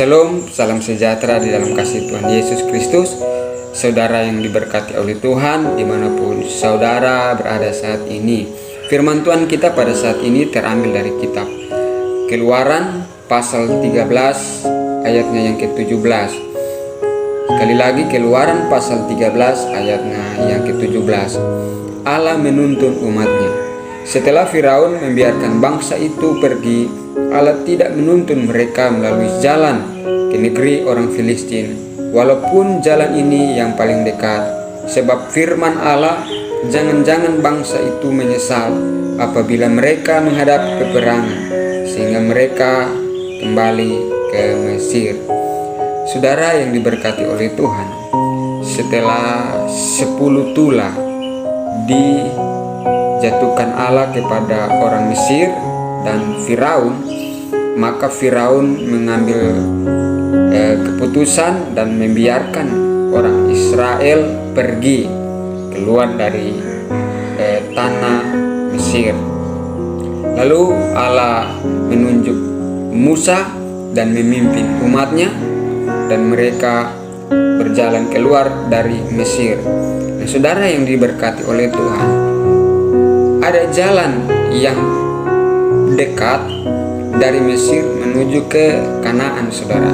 Shalom, salam sejahtera di dalam kasih Tuhan Yesus Kristus. Saudara yang diberkati oleh Tuhan dimanapun saudara berada saat ini. Firman Tuhan kita pada saat ini terambil dari kitab Keluaran pasal 13 ayatnya yang ke-17. Sekali lagi, Keluaran pasal 13 ayatnya yang ke-17. Allah menuntun umatnya. Setelah Firaun membiarkan bangsa itu pergi, Allah tidak menuntun mereka melalui jalan ke negeri orang Filistin, walaupun jalan ini yang paling dekat. Sebab firman Allah, jangan-jangan bangsa itu menyesal apabila mereka menghadapi peperangan, sehingga mereka kembali ke Mesir. Saudara yang diberkati oleh Tuhan, setelah 10 tulah dijatuhkan Allah kepada orang Mesir dan Firaun, maka Firaun mengambil keputusan dan membiarkan orang Israel pergi keluar dari tanah Mesir. Lalu Allah menunjuk Musa dan memimpin umatnya, dan mereka berjalan keluar dari Mesir. Nah, saudara yang diberkati oleh Tuhan, ada jalan yang dekat dari Mesir menuju ke Kanaan, saudara.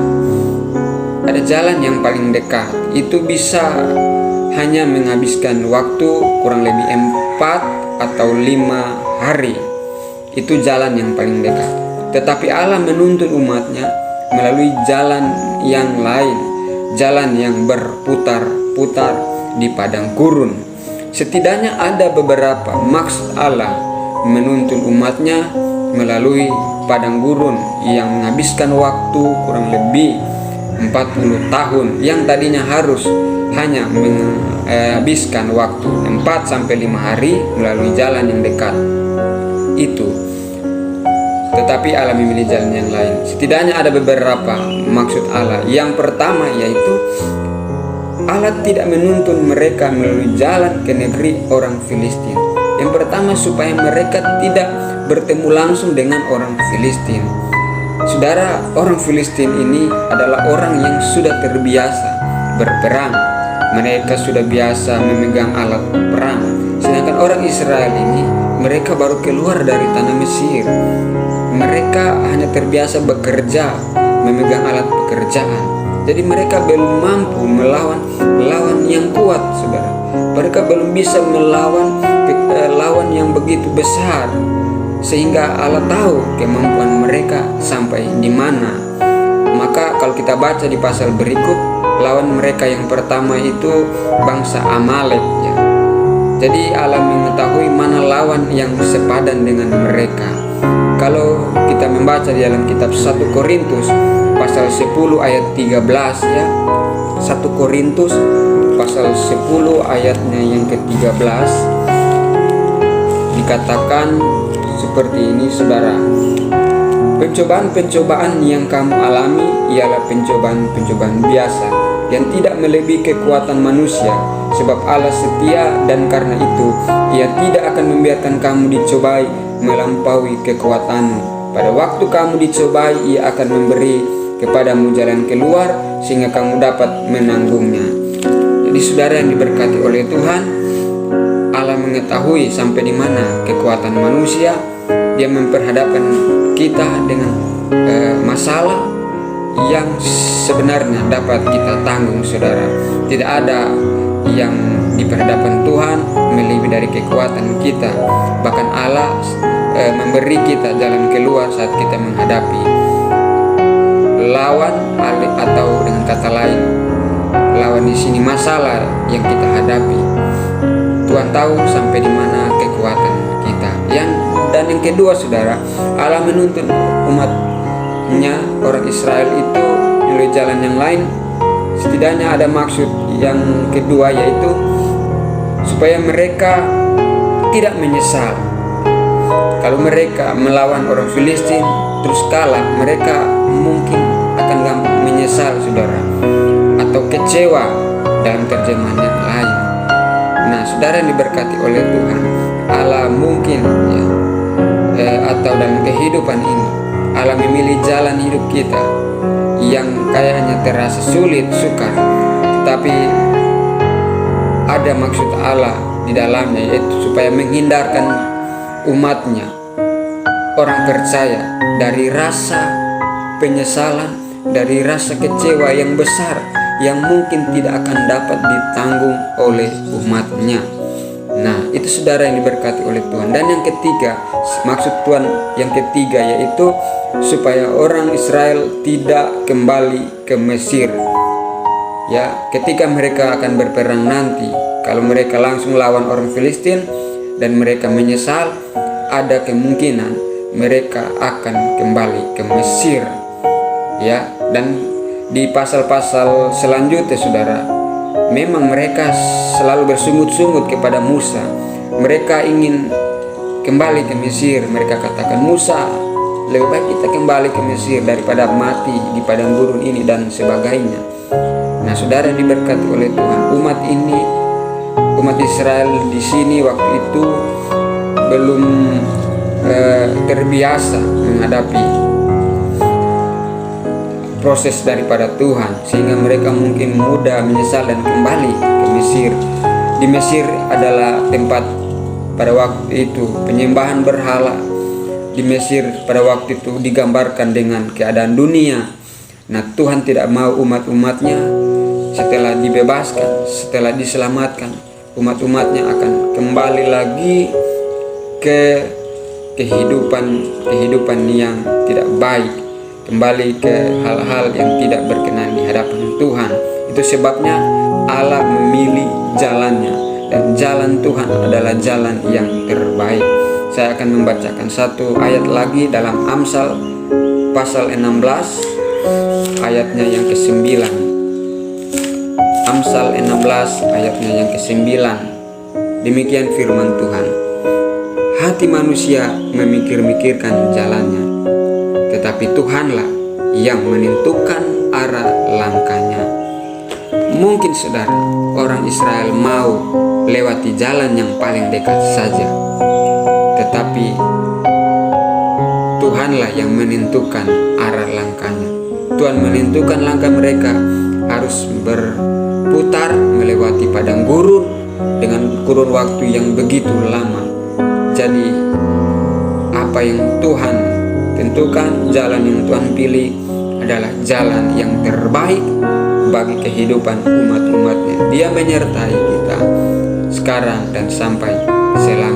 Ada jalan yang paling dekat, itu bisa hanya menghabiskan waktu kurang lebih 4 atau 5 hari. Itu jalan yang paling dekat. Tetapi Allah menuntun umatnya melalui jalan yang lain, jalan yang berputar-putar di padang gurun. Setidaknya ada beberapa maksud Allah menuntun umatnya melalui padang gurun yang menghabiskan waktu kurang lebih 40 tahun, yang tadinya harus hanya menghabiskan waktu 4-5 hari melalui jalan yang dekat itu. Tetapi Allah memilih jalan yang lain. Setidaknya ada beberapa maksud Allah. Yang pertama yaitu Allah tidak menuntun mereka melalui jalan ke negeri orang Filistin. Yang pertama, supaya mereka tidak bertemu langsung dengan orang Filistin. Saudara, orang Filistin ini adalah orang yang sudah terbiasa berperang. Mereka sudah biasa memegang alat perang. Sedangkan orang Israel ini, mereka baru keluar dari tanah Mesir. Mereka hanya terbiasa bekerja, memegang alat pekerjaan. Jadi mereka belum mampu melawan lawan yang kuat, saudara. Mereka belum bisa melawan lawan yang begitu besar, sehingga Allah tahu kemampuan mereka sampai di mana. Maka kalau kita baca di pasal berikut, lawan mereka yang pertama itu bangsa Amalek, ya. Jadi Allah mengetahui mana lawan yang sepadan dengan mereka. Kalau kita membaca di dalam kitab 1 Korintus pasal 10 ayat 13, ya. 1 Korintus pasal 10 ayatnya yang ke-13 dikatakan seperti ini, saudara. Pencobaan-pencobaan yang kamu alami ialah pencobaan-pencobaan biasa yang tidak melebihi kekuatan manusia, sebab Allah setia, dan karena itu Ia tidak akan membiarkan kamu dicobai melampaui kekuatanmu. Pada waktu kamu dicobai, Ia akan memberi kepadamu jalan keluar sehingga kamu dapat menanggungnya. Jadi saudara yang diberkati oleh Tuhan, Allah mengetahui sampai di mana kekuatan manusia. Dia memperhadapkan kita dengan masalah yang sebenarnya dapat kita tanggung, saudara. Tidak ada yang diperhadapkan Tuhan melebihi dari kekuatan kita. Bahkan Allah memberi kita jalan keluar saat kita menghadapi lawan, atau dengan kata lain, lawan di sini masalah yang kita hadapi. Tuhan tahu sampai di mana kekuatan kita. Dan yang kedua, saudara, Allah menuntun umatnya orang Israel itu melalui jalan yang lain. Setidaknya ada maksud yang kedua, yaitu supaya mereka tidak menyesal. Kalau mereka melawan orang Filistin terus kalah, mereka mungkin akan gampang menyesal, saudara, atau kecewa dalam terjemahan yang lain. Nah, saudara yang diberkati oleh Tuhan, Allah mungkin, atau dalam kehidupan ini Allah memilih jalan hidup kita yang kayaknya terasa sulit, sukar, tetapi ada maksud Allah di dalamnya, yaitu supaya menghindarkan umatnya, orang percaya, dari rasa penyesalan, dari rasa kecewa yang besar yang mungkin tidak akan dapat ditanggung oleh umatnya. Nah, itu saudara yang diberkati oleh Tuhan. Dan yang ketiga, maksud Tuhan yang ketiga yaitu supaya orang Israel tidak kembali ke Mesir. Ya, ketika mereka akan berperang nanti, kalau mereka langsung lawan orang Filistin dan mereka menyesal, ada kemungkinan mereka akan kembali ke Mesir. Ya, dan di pasal-pasal selanjutnya saudara, memang mereka selalu bersungut-sungut kepada Musa. Mereka ingin kembali ke Mesir. Mereka katakan, Musa, lebih baik kita kembali ke Mesir daripada mati di padang gurun ini dan sebagainya. Nah, saudara diberkati oleh Tuhan, umat Israel di sini waktu itu belum terbiasa menghadapi proses daripada Tuhan, sehingga mereka mungkin mudah menyesal dan kembali ke Mesir. Di Mesir adalah tempat pada waktu itu penyembahan berhala. Di Mesir pada waktu itu digambarkan dengan keadaan dunia. Nah, Tuhan tidak mau umat-umatnya setelah dibebaskan, setelah diselamatkan, umat-umatnya akan kembali lagi ke kehidupan yang tidak baik, kembali ke hal-hal yang tidak berkenan di hadapan Tuhan. Itu sebabnya Allah memilih jalannya, dan jalan Tuhan adalah jalan yang terbaik. Saya akan membacakan satu ayat lagi dalam Amsal pasal 16 ayatnya yang ke-9. Amsal 16 ayatnya yang ke-9. Demikian firman Tuhan. Hati manusia memikir-mikirkan jalannya, tetapi Tuhanlah yang menentukan arah langkahnya. Mungkin saudara, orang Israel mau lewati jalan yang paling dekat saja, tetapi Tuhanlah yang menentukan arah langkahnya. Tuhan menentukan langkah mereka harus berputar melewati padang gurun dengan kurun waktu yang begitu lama. Jadi apa yang Tuhan tentukan, jalan yang Tuhan pilih adalah jalan yang terbaik bagi kehidupan umat-umatnya. Dia menyertai kita sekarang dan sampai selamanya.